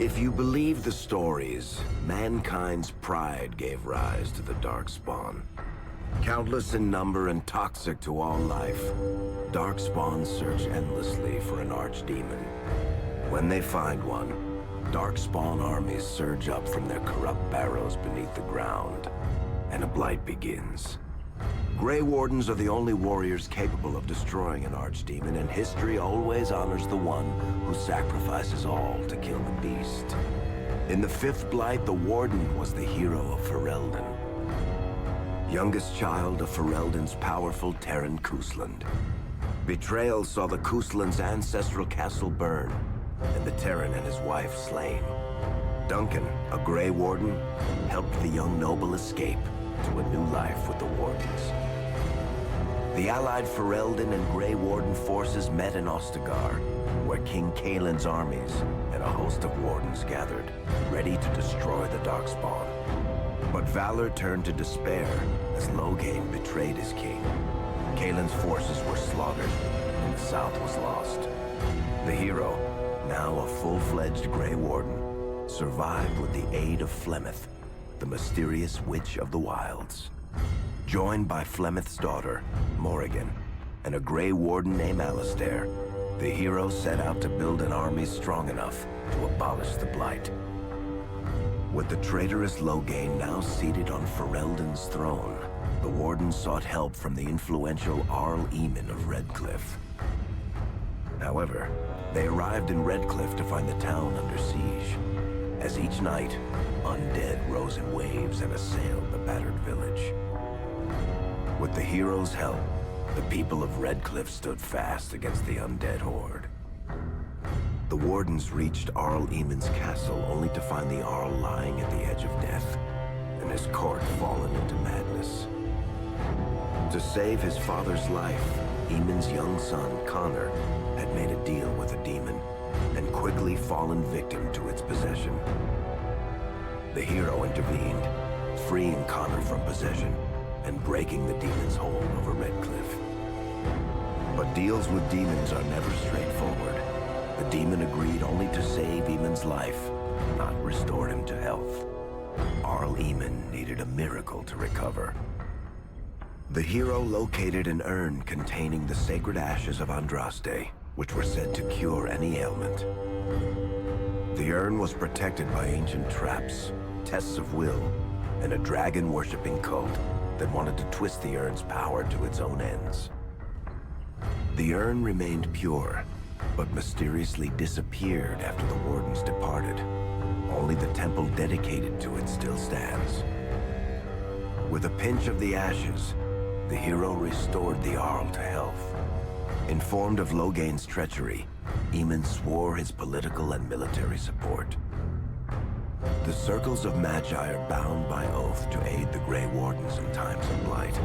If you believe the stories, mankind's pride gave rise to the Darkspawn. Countless in number and toxic to all life, Darkspawn search endlessly for an archdemon. When they find one, Darkspawn armies surge up from their corrupt barrows beneath the ground, and a blight begins. Grey Wardens are the only warriors capable of destroying an archdemon, and history always honors the one who sacrifices all to kill the beast. In the fifth blight, the Warden was the hero of Ferelden. Youngest child of Ferelden's powerful Terran Cousland. Betrayal saw the Cousland's ancestral castle burn, and the Terran and his wife slain. Duncan, a Grey Warden, helped the young noble escape to a new life with the Wardens. The allied Ferelden and Grey Warden forces met in Ostagar, where King Kaelin's armies and a host of Wardens gathered, ready to destroy the Darkspawn. But valor turned to despair as Loghain betrayed his king. Kaelin's forces were slaughtered, and the south was lost. The hero, now a full-fledged Grey Warden, survived with the aid of Flemeth, the mysterious witch of the wilds. Joined by Flemeth's daughter, Morrigan, and a Grey Warden named Alistair, the hero set out to build an army strong enough to abolish the Blight. With the traitorous Loghain now seated on Ferelden's throne, the Warden sought help from the influential Arl Eamon of Redcliffe. However, they arrived in Redcliffe to find the town under siege. As each night, undead rose in waves and assailed the battered village. With the hero's help, the people of Redcliffe stood fast against the undead horde. The Wardens reached Arl Eamon's castle only to find the Arl lying at the edge of death, and his court fallen into madness. To save his father's life, Eamon's young son, Connor, had made a deal with a demon, and quickly fallen victim to its possession. The hero intervened, freeing Connor from possession, and breaking the demon's hold over Redcliffe. But deals with demons are never straightforward. The demon agreed only to save Eamon's life, not restore him to health. Arl Eamon needed a miracle to recover. The hero located an urn containing the sacred ashes of Andraste, which were said to cure any ailment. The urn was protected by ancient traps, tests of will, and a dragon-worshipping cult that wanted to twist the urn's power to its own ends. The urn remained pure, but mysteriously disappeared after the Wardens departed. Only the temple dedicated to it still stands. With a pinch of the ashes, the hero restored the Arl to health. Informed of Loghain's treachery, Eamon swore his political and military support. The circles of Magi are bound by oath to aid the Grey Wardens in times of blight.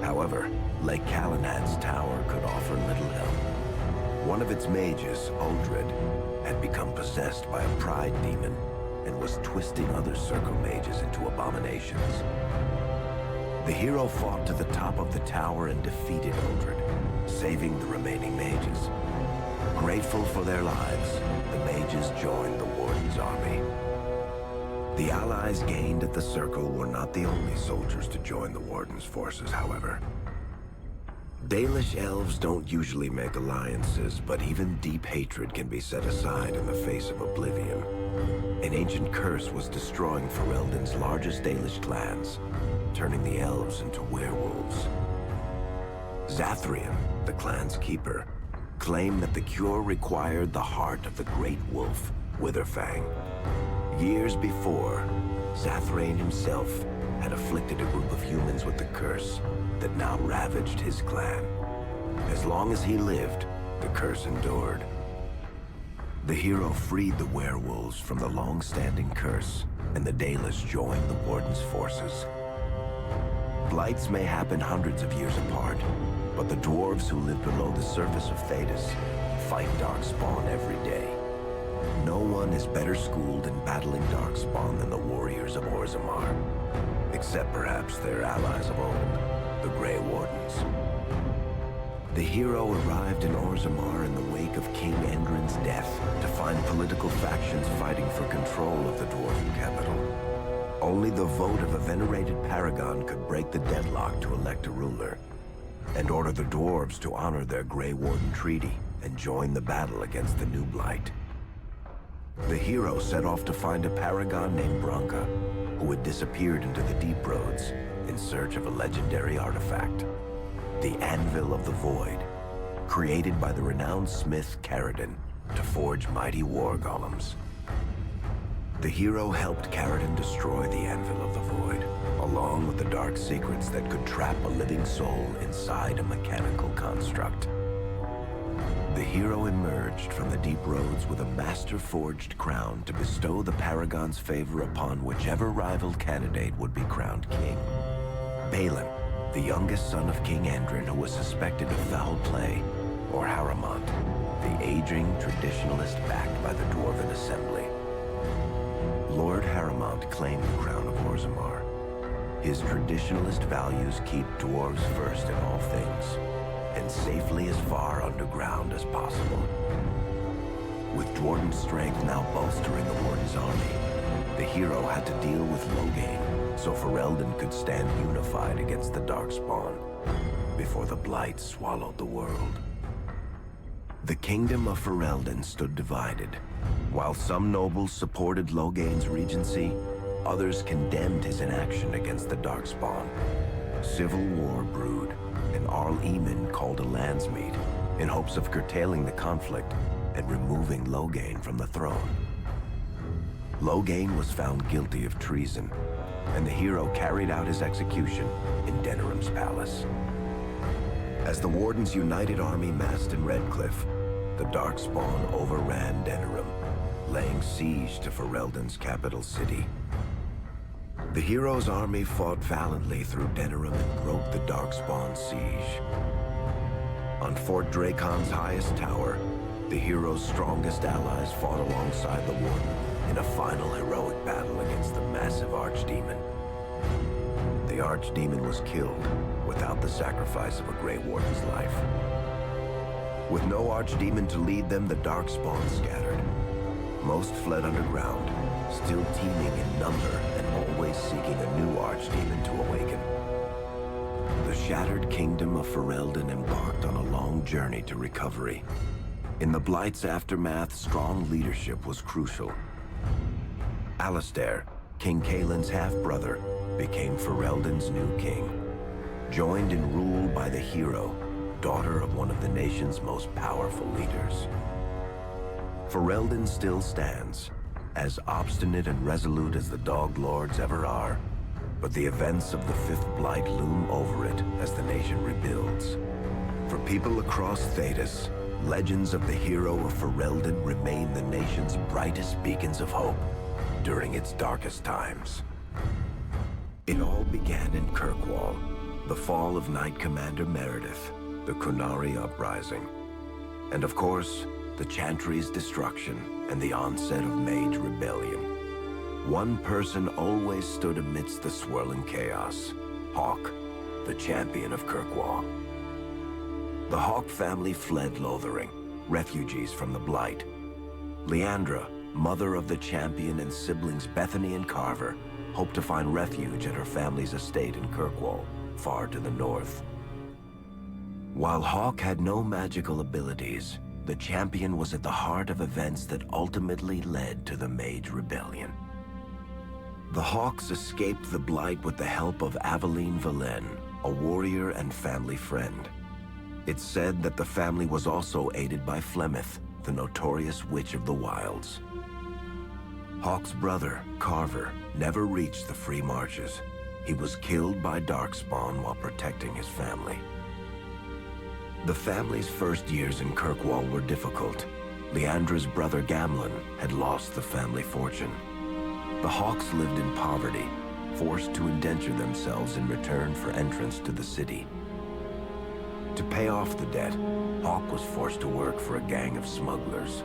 However, Lake Calenad's tower could offer little help. One of its mages, Uldred, had become possessed by a pride demon and was twisting other circle mages into abominations. The hero fought to the top of the tower and defeated Uldred, saving the remaining mages. Grateful for their lives, the mages joined the Warden's army. The allies gained at the Circle were not the only soldiers to join the Warden's forces, however. Dalish elves don't usually make alliances, but even deep hatred can be set aside in the face of oblivion. An ancient curse was destroying Ferelden's largest Dalish clans, turning the elves into werewolves. Zathrian, the clan's keeper, claimed that the cure required the heart of the great wolf, Witherfang. Years before, Zathrain himself had afflicted a group of humans with the curse that now ravaged his clan. As long as he lived, the curse endured. The hero freed the werewolves from the long-standing curse, and the Dalish joined the Warden's forces. Blights may happen hundreds of years apart, but the dwarves who live below the surface of Thedas fight Darkspawn every day. No one is better schooled in battling Darkspawn than the warriors of Orzammar, except perhaps their allies of old, the Grey Wardens. The hero arrived in Orzammar in the wake of King Endrin's death to find political factions fighting for control of the dwarven capital. Only the vote of a venerated paragon could break the deadlock to elect a ruler, and order the dwarves to honor their Grey Warden treaty and join the battle against the new blight. The hero set off to find a paragon named Branka, who had disappeared into the Deep Roads in search of a legendary artifact, the Anvil of the Void, created by the renowned smith Caridin to forge mighty war golems. The hero helped Caridin destroy the Anvil of the Void, along with the dark secrets that could trap a living soul inside a mechanical construct. The hero emerged from the Deep Roads with a master-forged crown to bestow the Paragon's favor upon whichever rival candidate would be crowned king. Balin, the youngest son of King Andrin, who was suspected of foul play, or Haramont, the aging traditionalist backed by the Dwarven Assembly. Lord Haramont claimed the crown of Orzammar. His traditionalist values keep dwarves first in all things, and safely as far underground as possible. With Dwarven strength now bolstering the Warden's army, the hero had to deal with Loghain, so Ferelden could stand unified against the Darkspawn before the Blight swallowed the world. The kingdom of Ferelden stood divided. While some nobles supported Loghain's regency, others condemned his inaction against the Darkspawn. Civil war brewed, and Arl Eamon called a landsmeet in hopes of curtailing the conflict and removing Loghain from the throne. Loghain was found guilty of treason, and the hero carried out his execution in Denerim's palace. As the Warden's united army massed in Redcliffe, the Darkspawn overran Denerim, laying siege to Ferelden's capital city. The hero's army fought valiantly through Denerim and broke the Darkspawn's siege. On Fort Dracon's highest tower, the hero's strongest allies fought alongside the Warden in a final heroic battle against the massive Archdemon. The Archdemon was killed without the sacrifice of a Grey Warden's life. With no Archdemon to lead them, the Darkspawn scattered. Most fled underground, still teeming in number and always seeking a new Archdemon to awaken. The shattered kingdom of Ferelden embarked on a long journey to recovery. In the Blight's aftermath, strong leadership was crucial. Alistair, King Caelin's half-brother, became Ferelden's new king, joined in rule by the hero, daughter of one of the nation's most powerful leaders. Ferelden still stands, as obstinate and resolute as the Dog Lords ever are, but the events of the Fifth Blight loom over it as the nation rebuilds. For people across Thedas, legends of the hero of Ferelden remain the nation's brightest beacons of hope during its darkest times. It all began in Kirkwall, the fall of Knight Commander Meredith, the Kunari Uprising, and of course, the Chantry's destruction and the onset of Mage Rebellion. One person always stood amidst the swirling chaos: Hawk, the champion of Kirkwall. The Hawk family fled Lothering, refugees from the Blight. Leandra, mother of the champion, and siblings Bethany and Carver, hoped to find refuge at her family's estate in Kirkwall, far to the north. While Hawk had no magical abilities, the champion was at the heart of events that ultimately led to the Mage Rebellion. The Hawks escaped the Blight with the help of Aveline Valen, a warrior and family friend. It's said that the family was also aided by Flemeth, the notorious Witch of the Wilds. Hawk's brother, Carver, never reached the Free Marches. He was killed by Darkspawn while protecting his family. The family's first years in Kirkwall were difficult. Leandra's brother Gamlin had lost the family fortune. The Hawks lived in poverty, forced to indenture themselves in return for entrance to the city. To pay off the debt, Hawk was forced to work for a gang of smugglers.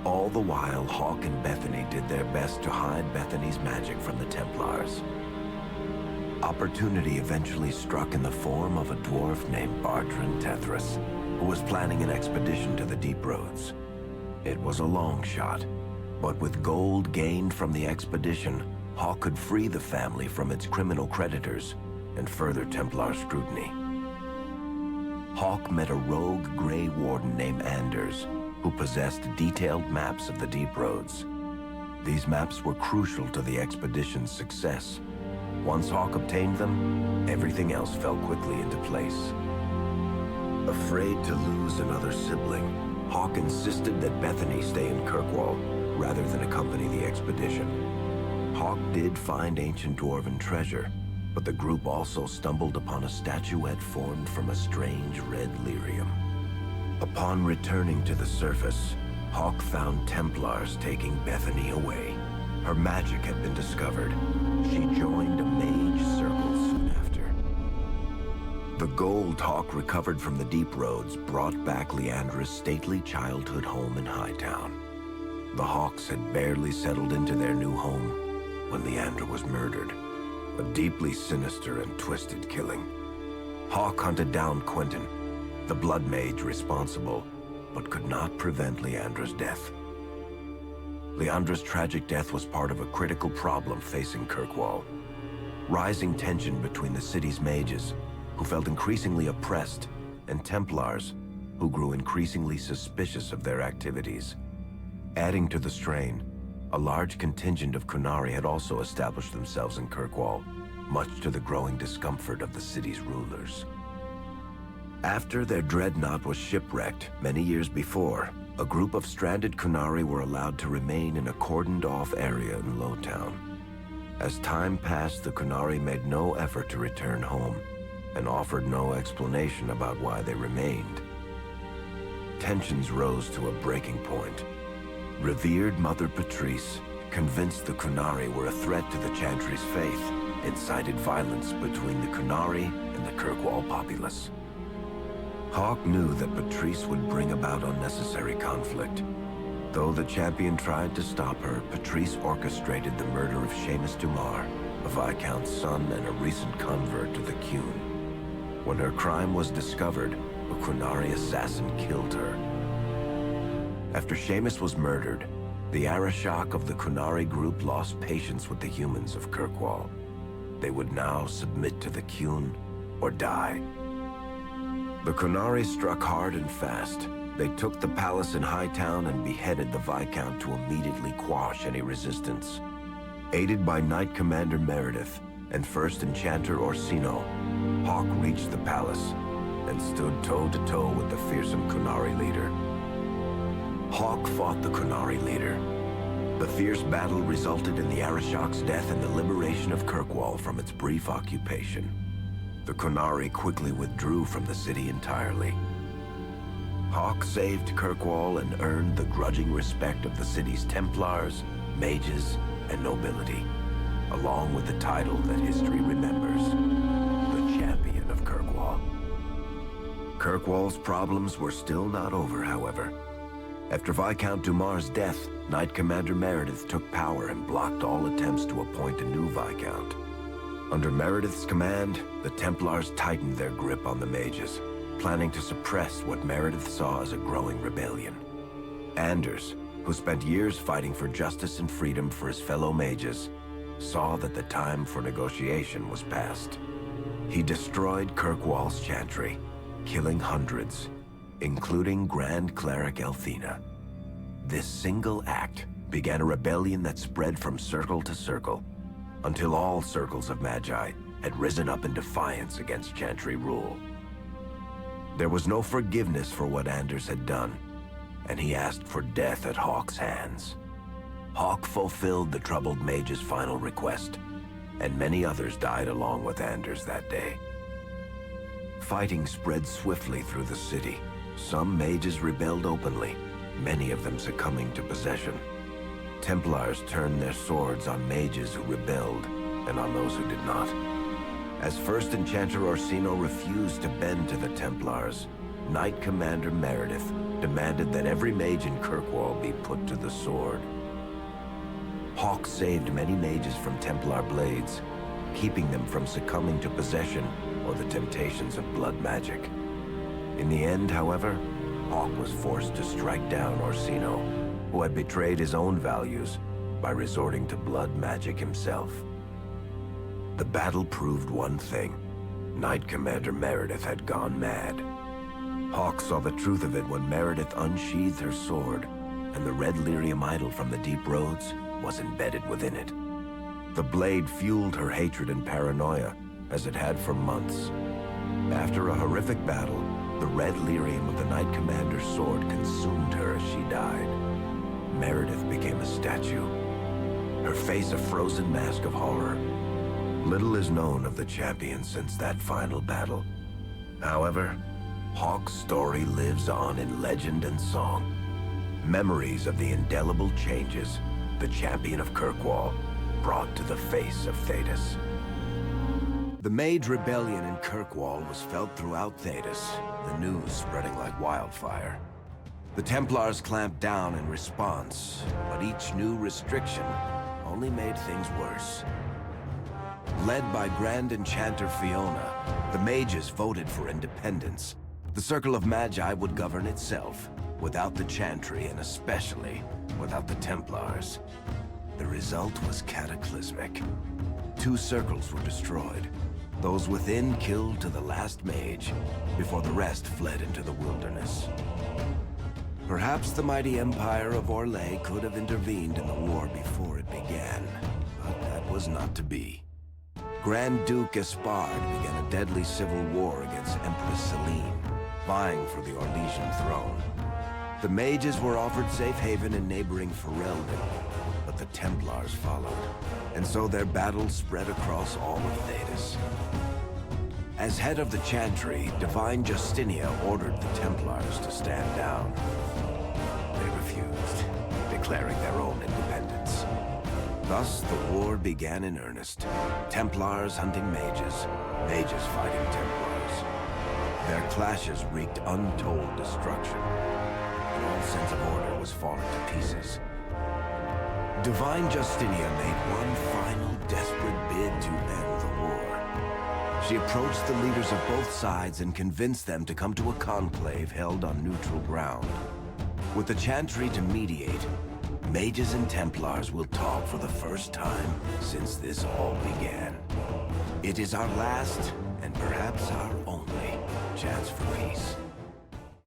All the while, Hawk and Bethany did their best to hide Bethany's magic from the Templars. Opportunity eventually struck in the form of a dwarf named Bardrin Tethras, who was planning an expedition to the Deep Roads. It was a long shot, but with gold gained from the expedition, Hawk could free the family from its criminal creditors and further Templar scrutiny. Hawk met a rogue Grey Warden named Anders, who possessed detailed maps of the deep roads. These maps were crucial to the expedition's success. Once Hawk obtained them, everything else fell quickly into place. Afraid to lose another sibling, Hawk insisted that Bethany stay in Kirkwall rather than accompany the expedition. Hawk did find ancient dwarven treasure, but the group also stumbled upon a statuette formed from a strange red lyrium. Upon returning to the surface, Hawk found Templars taking Bethany away. Her magic had been discovered. She joined a mage circle soon after. The gold Hawk recovered from the deep roads brought back Leandra's stately childhood home in Hightown. The Hawks had barely settled into their new home when Leandra was murdered. A deeply sinister and twisted killing. Hawk hunted down Quentin, the blood mage responsible, but could not prevent Leandra's death. Leandra's tragic death was part of a critical problem facing Kirkwall. Rising tension between the city's mages, who felt increasingly oppressed, and Templars, who grew increasingly suspicious of their activities. Adding to the strain, a large contingent of Qunari had also established themselves in Kirkwall, much to the growing discomfort of the city's rulers. After their dreadnought was shipwrecked many years before, a group of stranded Qunari were allowed to remain in a cordoned-off area in Lowtown. As time passed, the Qunari made no effort to return home, and offered no explanation about why they remained. Tensions rose to a breaking point. Revered Mother Patrice, convinced the Qunari were a threat to the Chantry's faith, incited violence between the Qunari and the Kirkwall populace. Hawk knew that Patrice would bring about unnecessary conflict. Though the champion tried to stop her, Patrice orchestrated the murder of Seamus Dumar, a Viscount's son and a recent convert to the Qun. When her crime was discovered, a Qunari assassin killed her. After Seamus was murdered, the Arishok of the Qunari group lost patience with the humans of Kirkwall. They would now submit to the Qun or die. The Qunari struck hard and fast. They took the palace in Hightown and beheaded the Viscount to immediately quash any resistance. Aided by Knight Commander Meredith and First Enchanter Orsino, Hawk reached the palace and stood toe-to-toe with the fearsome Qunari leader. Hawk fought the Qunari leader. The fierce battle resulted in the Arishok's death and the liberation of Kirkwall from its brief occupation. The Qunari quickly withdrew from the city entirely. Hawk saved Kirkwall and earned the grudging respect of the city's Templars, mages, and nobility, along with the title that history remembers, the Champion of Kirkwall. Kirkwall's problems were still not over, however. After Viscount Dumar's death, Knight Commander Meredith took power and blocked all attempts to appoint a new Viscount. Under Meredith's command, the Templars tightened their grip on the mages, planning to suppress what Meredith saw as a growing rebellion. Anders, who spent years fighting for justice and freedom for his fellow mages, saw that the time for negotiation was past. He destroyed Kirkwall's chantry, killing hundreds, including Grand Cleric Elthina. This single act began a rebellion that spread from circle to circle, until all circles of Magi had risen up in defiance against chantry rule. There was no forgiveness for what Anders had done, and he asked for death at Hawk's hands. Hawk fulfilled the troubled mage's final request, and many others died along with Anders that day. Fighting spread swiftly through the city. Some mages rebelled openly, many of them succumbing to possession. Templars turned their swords on mages who rebelled, and on those who did not. As First Enchanter Orsino refused to bend to the Templars, Knight Commander Meredith demanded that every mage in Kirkwall be put to the sword. Hawk saved many mages from Templar blades, keeping them from succumbing to possession or the temptations of blood magic. In the end, however, Hawk was forced to strike down Orsino, who had betrayed his own values by resorting to blood magic himself. The battle proved one thing. Knight Commander Meredith had gone mad. Hawk saw the truth of it when Meredith unsheathed her sword, and the red lyrium idol from the deep roads was embedded within it. The blade fueled her hatred and paranoia, as it had for months. After a horrific battle, the red lyrium of the Knight Commander's sword consumed her as she died. Meredith became a statue, her face a frozen mask of horror. Little is known of the champion since that final battle. However, Hawk's story lives on in legend and song. Memories of the indelible changes the champion of Kirkwall brought to the face of Thedas. The Mage Rebellion in Kirkwall was felt throughout Thedas, the news spreading like wildfire. The Templars clamped down in response, but each new restriction only made things worse. Led by Grand Enchanter Fiona, the mages voted for independence. The Circle of Magi would govern itself, without the Chantry and especially without the Templars. The result was cataclysmic. 2 circles were destroyed. Those within killed to the last mage, before the rest fled into the wilderness. Perhaps the mighty Empire of Orlais could have intervened in the war before it began, but that was not to be. Grand Duke Espard began a deadly civil war against Empress Celine, vying for the Orlesian throne. The mages were offered safe haven in neighboring Ferelden, but the Templars followed, and so their battle spread across all of Thedas. As head of the Chantry, Divine Justinia ordered the Templars to stand down. They refused, declaring their own independence. Thus, the war began in earnest. Templars hunting mages, mages fighting Templars. Their clashes wreaked untold destruction, and all sense of order was falling to pieces. Divine Justinia made one final desperate bid to end the war. She approached the leaders of both sides and convinced them to come to a conclave held on neutral ground. With the Chantry to mediate, mages and Templars will talk for the first time since this all began. It is our last, and perhaps our only, chance for peace.